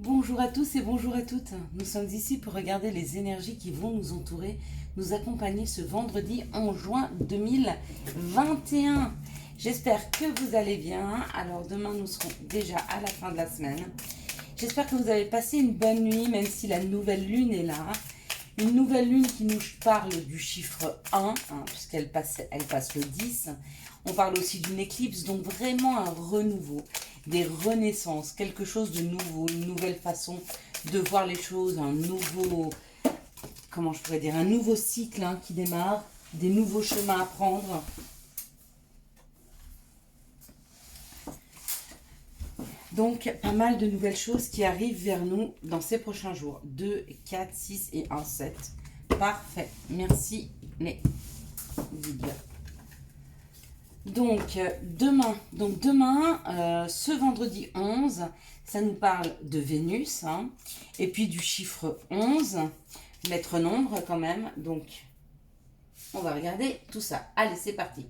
Bonjour à tous et bonjour à toutes. Nous sommes ici pour regarder les énergies qui vont nous entourer, nous accompagner ce vendredi 11 juin 2021. J'espère que vous allez bien. Alors demain nous serons déjà à la fin de la semaine. J'espère que vous avez passé une bonne nuit même si la nouvelle lune est là. Une nouvelle lune qui nous parle du chiffre 1, puisqu'elle passe le 10. On parle aussi d'une éclipse, donc vraiment un renouveau, des renaissances, quelque chose de nouveau, une nouvelle façon de voir les choses, un nouveau, comment je pourrais dire, un nouveau cycle qui démarre, des nouveaux chemins à prendre. Donc, pas mal de nouvelles choses qui arrivent vers nous dans ces prochains jours. 2, 4, 6 et 1, 7. Parfait. Merci les guides. Donc, demain, ce vendredi 11, ça nous parle de Vénus. Et puis du chiffre 11, lettre nombre quand même. Donc, on va regarder tout ça. Allez, c'est parti.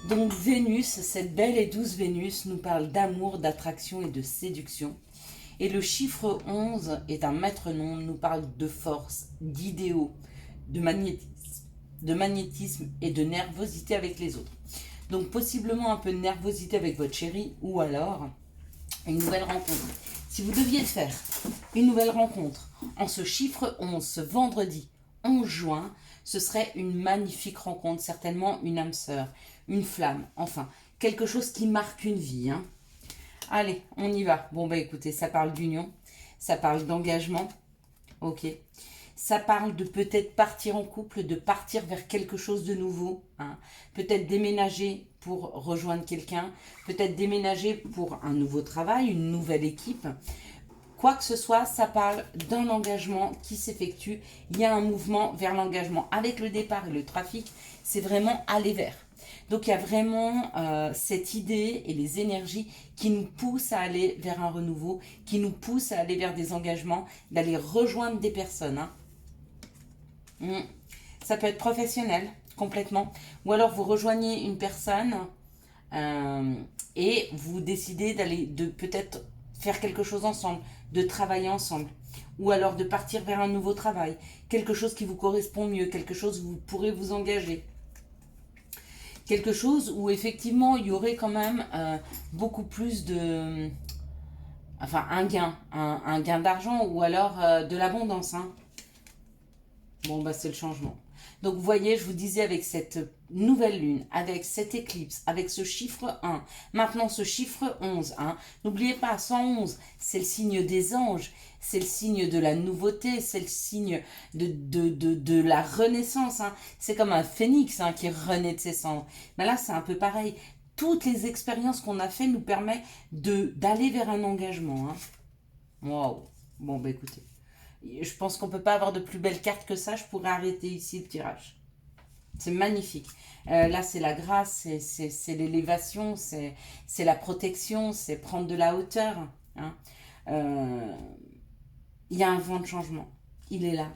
Donc Vénus, cette belle et douce Vénus nous parle d'amour, d'attraction et de séduction. Et le chiffre 11 est un maître nombre, nous parle de force, d'idéaux, de magnétisme et de nervosité avec les autres. Donc possiblement un peu de nervosité avec votre chéri ou alors une nouvelle rencontre. Si vous deviez faire une nouvelle rencontre en ce chiffre 11, ce vendredi 11 juin, ce serait une magnifique rencontre, certainement une âme sœur, une flamme, enfin, quelque chose qui marque une vie. Allez, on y va. Bon, bah écoutez, ça parle d'union, ça parle d'engagement, ok. Ça parle de peut-être partir en couple, de partir vers quelque chose de nouveau. Peut-être déménager pour rejoindre quelqu'un, peut-être déménager pour un nouveau travail, une nouvelle équipe. Quoi que ce soit, ça parle d'un engagement qui s'effectue. Il y a un mouvement vers l'engagement. Avec le départ et le trafic, c'est vraiment aller vers. Donc il y a vraiment cette idée et les énergies qui nous poussent à aller vers un renouveau, qui nous poussent à aller vers des engagements, d'aller rejoindre des personnes. Ça peut être professionnel, complètement. Ou alors vous rejoignez une personne et vous décidez de peut-être faire quelque chose ensemble, de travailler ensemble. Ou alors de partir vers un nouveau travail. Quelque chose qui vous correspond mieux, quelque chose où vous pourrez vous engager. Quelque chose où effectivement il y aurait quand même beaucoup plus de... Enfin un gain d'argent ou alors de l'abondance. Bon, bah c'est le changement. Donc, vous voyez, je vous disais avec cette nouvelle lune, avec cette éclipse, avec ce chiffre 1, maintenant ce chiffre 11, n'oubliez pas, 111, c'est le signe des anges, c'est le signe de la nouveauté, c'est le signe de la renaissance. C'est comme un phénix qui renaît de ses cendres. Mais là, c'est un peu pareil. Toutes les expériences qu'on a fait nous permettent d'aller vers un engagement. Waouh. Bon, bah écoutez. Je pense qu'on ne peut pas avoir de plus belle carte que ça. Je pourrais arrêter ici le tirage. C'est magnifique. Là, c'est la grâce, c'est l'élévation, c'est la protection, c'est prendre de la hauteur. Il y a un vent de changement. Il est là.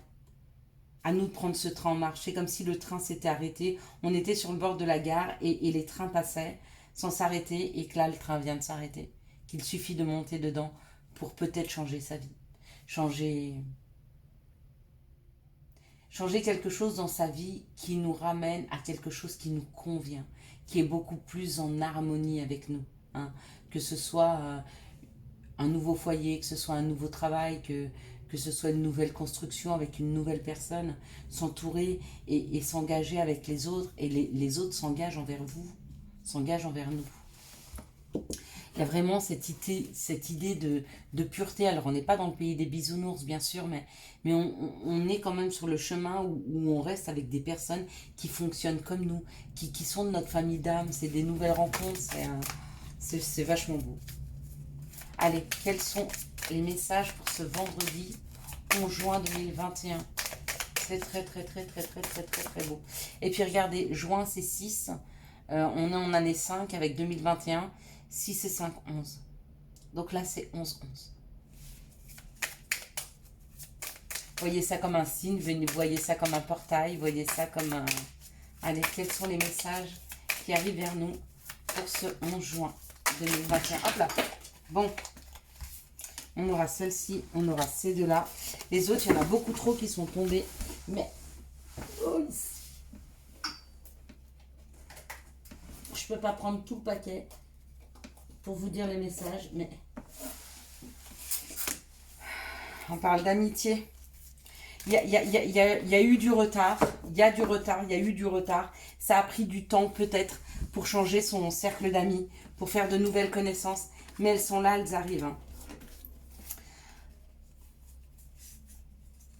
À nous de prendre ce train en marche. C'est comme si le train s'était arrêté. On était sur le bord de la gare et les trains passaient sans s'arrêter et que là, le train vient de s'arrêter. Qu'il suffit de monter dedans pour peut-être changer sa vie. Changer quelque chose dans sa vie qui nous ramène à quelque chose qui nous convient, qui est beaucoup plus en harmonie avec nous. Que ce soit un nouveau foyer, que ce soit un nouveau travail, que ce soit une nouvelle construction avec une nouvelle personne, s'entourer et s'engager avec les autres, et les autres s'engagent envers vous, s'engagent envers nous. Il y a vraiment cette idée de pureté. Alors, on n'est pas dans le pays des bisounours, bien sûr, mais on est quand même sur le chemin où on reste avec des personnes qui fonctionnent comme nous, qui sont de notre famille d'âme. C'est des nouvelles rencontres, c'est vachement beau. Allez, quels sont les messages pour ce vendredi 11 juin 2021 ? C'est très, très, très, très, très, très, très, très beau. Et puis, regardez, juin, c'est 6. On est en année 5 avec 2021. 6 et 5, 11. Donc là, c'est 11, 11. Voyez ça comme un signe, voyez ça comme un portail, voyez ça comme un... Allez, quels sont les messages qui arrivent vers nous pour ce 11 juin 2021. Hop là. Bon. On aura celle-ci, on aura ces deux-là. Les autres, il y en a beaucoup trop qui sont tombés. Mais oh, je peux pas prendre tout le paquet pour vous dire les messages. Mais on parle d'amitié. Il y a eu du retard. Il y a du retard. Il y a eu du retard. Ça a pris du temps peut-être pour changer son cercle d'amis, pour faire de nouvelles connaissances. Mais elles sont là, elles arrivent. Hein.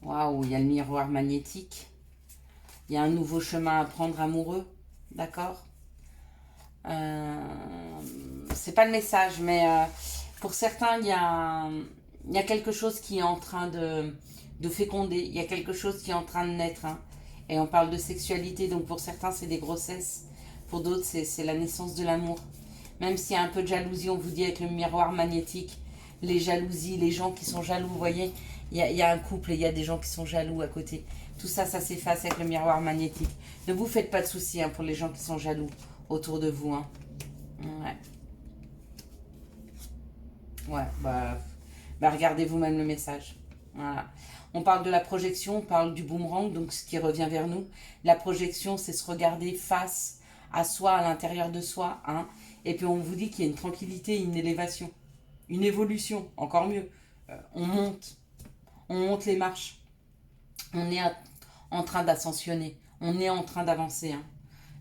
Waouh, il y a le miroir magnétique. Il y a un nouveau chemin à prendre amoureux. D'accord. C'est pas le message, mais pour certains, il y a quelque chose qui est en train de féconder. Il y a quelque chose qui est en train de naître. Hein. Et on parle de sexualité, donc pour certains, c'est des grossesses. Pour d'autres, c'est la naissance de l'amour. Même s'il y a un peu de jalousie, on vous dit avec le miroir magnétique, les jalousies, les gens qui sont jaloux, vous voyez, il y a un couple et il y a des gens qui sont jaloux à côté. Tout ça, ça s'efface avec le miroir magnétique. Ne vous faites pas de soucis hein, pour les gens qui sont jaloux autour de vous. Hein. Ouais. Ouais, bah regardez vous-même le message. Voilà. On parle de la projection, on parle du boomerang, donc ce qui revient vers nous. La projection, c'est se regarder face à soi, à l'intérieur de soi. Hein. Et puis on vous dit qu'il y a une tranquillité, une élévation, une évolution, encore mieux. On monte les marches. On est en train d'ascensionner, on est en train d'avancer. Hein.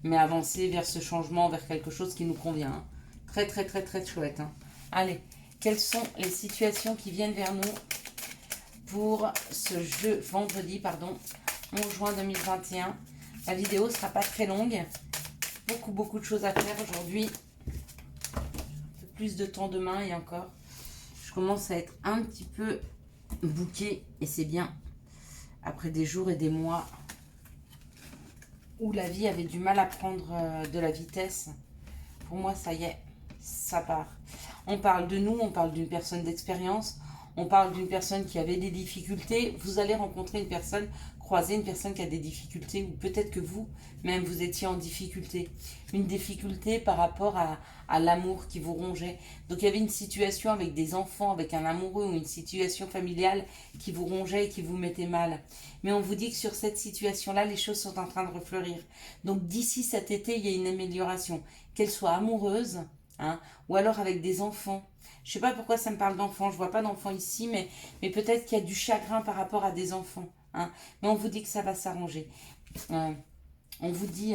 Mais avancer vers ce changement, vers quelque chose qui nous convient. Hein. Très, très, très, très chouette. Hein. Allez, quelles sont les situations qui viennent vers nous pour ce vendredi 11 juin 2021. La vidéo ne sera pas très longue. Beaucoup de choses à faire aujourd'hui. Un peu plus de temps demain et encore. Je commence à être un petit peu bouquée et c'est bien. Après des jours et des mois où la vie avait du mal à prendre de la vitesse. Pour moi, ça y est, ça part. On parle de nous, on parle d'une personne d'expérience. On parle d'une personne qui avait des difficultés. Vous allez rencontrer une personne, croiser une personne qui a des difficultés ou peut-être que vous-même vous étiez en difficulté. Une difficulté par rapport à l'amour qui vous rongeait. Donc il y avait une situation avec des enfants, avec un amoureux ou une situation familiale qui vous rongeait et qui vous mettait mal. Mais on vous dit que sur cette situation-là, les choses sont en train de refleurir. Donc d'ici cet été, il y a une amélioration. Qu'elle soit amoureuse hein, ou alors avec des enfants. Je ne sais pas pourquoi ça me parle d'enfants, je ne vois pas d'enfants ici, mais peut-être qu'il y a du chagrin par rapport à des enfants. Hein. Mais on vous dit que ça va s'arranger. On vous dit,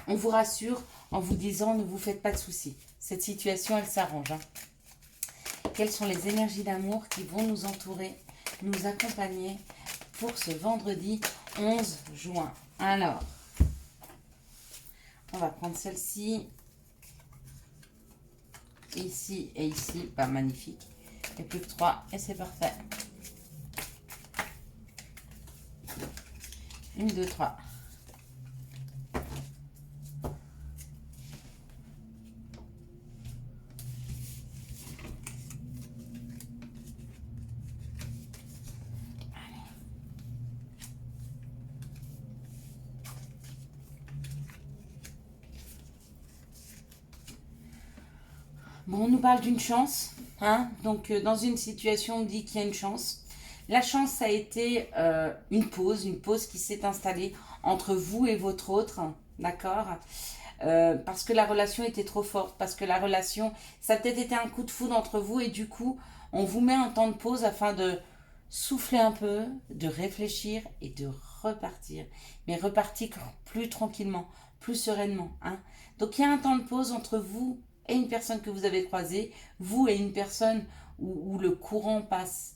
on vous rassure en vous disant ne vous faites pas de soucis. Cette situation, elle s'arrange. Hein. Quelles sont les énergies d'amour qui vont nous entourer, nous accompagner pour ce vendredi 11 juin. Alors, on va prendre celle-ci. Ici et ici, pas magnifique. Et plus que 3 et c'est parfait. 1, 2, 3. Bon, on nous parle d'une chance. Hein. Donc, dans une situation, on dit qu'il y a une chance. La chance, ça a été une pause qui s'est installée entre vous et votre autre. D'accord parce que la relation était trop forte. Parce que la relation, ça a peut-être été un coup de foudre entre vous. Et du coup, on vous met un temps de pause afin de souffler un peu, de réfléchir et de repartir. Mais repartir plus tranquillement, plus sereinement. Hein. Donc, il y a un temps de pause entre vous et une personne que vous avez croisée, vous et une personne où le courant passe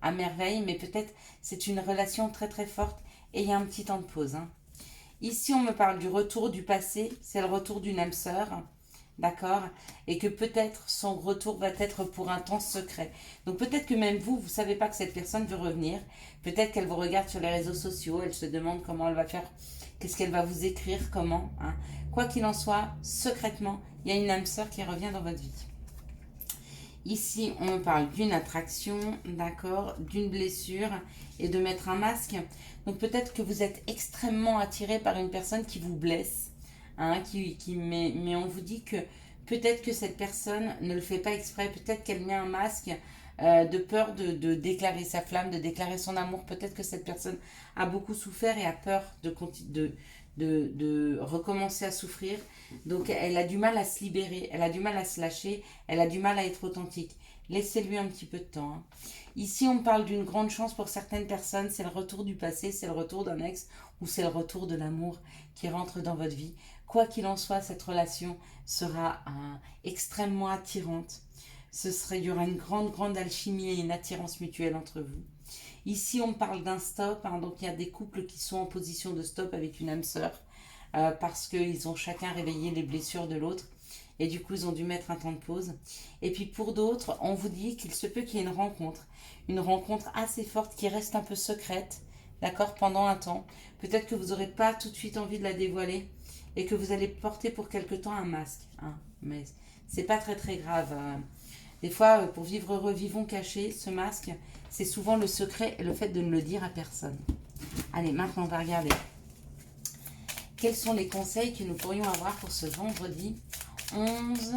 à merveille, mais peut-être c'est une relation très très forte et il y a un petit temps de pause. Hein. Ici, on me parle du retour du passé, c'est le retour d'une âme sœur, d'accord? Et que peut-être son retour va être pour un temps secret. Donc peut-être que même vous ne savez pas que cette personne veut revenir, peut-être qu'elle vous regarde sur les réseaux sociaux, elle se demande comment elle va faire, qu'est-ce qu'elle va vous écrire, comment. Hein. Quoi qu'il en soit, secrètement, il y a une âme sœur qui revient dans votre vie. Ici, on parle d'une attraction, d'accord, d'une blessure et de mettre un masque. Donc peut-être que vous êtes extrêmement attiré par une personne qui vous blesse, hein, mais on vous dit que Peut-être que cette personne ne le fait pas exprès, peut-être qu'elle met un masque de peur de déclarer sa flamme, de déclarer son amour. Peut-être que cette personne a beaucoup souffert et a peur de recommencer à souffrir. Donc elle a du mal à se libérer, elle a du mal à se lâcher, elle a du mal à être authentique. Laissez-lui un petit peu de temps. Hein. Ici, on parle d'une grande chance pour certaines personnes. C'est le retour du passé, c'est le retour d'un ex ou c'est le retour de l'amour qui rentre dans votre vie. Quoi qu'il en soit, cette relation sera extrêmement attirante. Il y aura une grande alchimie et une attirance mutuelle entre vous. Ici, on parle d'un stop. Hein, donc, il y a des couples qui sont en position de stop avec une âme sœur parce qu'ils ont chacun réveillé les blessures de l'autre. Et du coup, ils ont dû mettre un temps de pause. Et puis pour d'autres, on vous dit qu'il se peut qu'il y ait une rencontre assez forte qui reste un peu secrète, d'accord, pendant un temps. Peut-être que vous n'aurez pas tout de suite envie de la dévoiler et que vous allez porter pour quelque temps un masque. Hein. Mais c'est pas très grave. Des fois, pour vivre heureux, vivons cachés, ce masque, c'est souvent le secret et le fait de ne le dire à personne. Allez, maintenant, on va regarder. Quels sont les conseils que nous pourrions avoir pour ce vendredi 11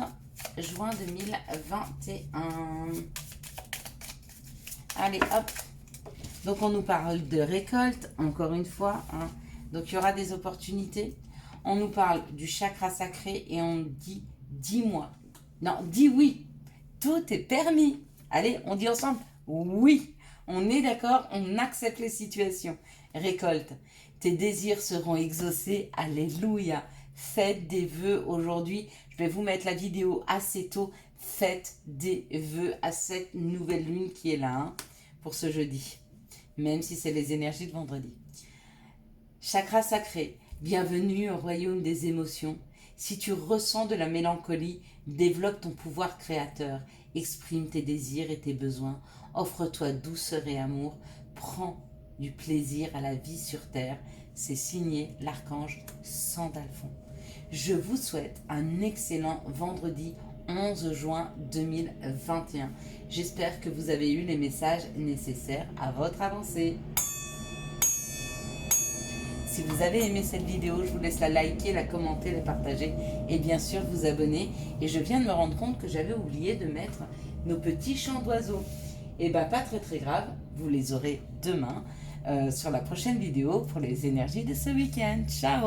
juin 2021. Allez, hop. Donc, on nous parle de récolte, encore une fois. Hein. Donc, il y aura des opportunités. On nous parle du chakra sacré et on dit dis-moi. Non, dis oui. Tout est permis. Allez, on dit ensemble oui. On est d'accord, on accepte les situations. Récolte. Tes désirs seront exaucés. Alléluia. Faites des vœux aujourd'hui. Je vais vous mettre la vidéo assez tôt. Faites des vœux à cette nouvelle lune qui est là hein, pour ce jeudi. Même si c'est les énergies de vendredi. Chakra sacré. Bienvenue au royaume des émotions. Si tu ressens de la mélancolie, développe ton pouvoir créateur. Exprime tes désirs et tes besoins. Offre-toi douceur et amour. Prends du plaisir à la vie sur terre. C'est signé l'archange Sandalphon. Je vous souhaite un excellent vendredi 11 juin 2021. J'espère que vous avez eu les messages nécessaires à votre avancée. Si vous avez aimé cette vidéo, je vous laisse la liker, la commenter, la partager et bien sûr vous abonner. Et je viens de me rendre compte que j'avais oublié de mettre nos petits chants d'oiseaux. Et bien pas très grave, vous les aurez demain sur la prochaine vidéo pour les énergies de ce week-end. Ciao!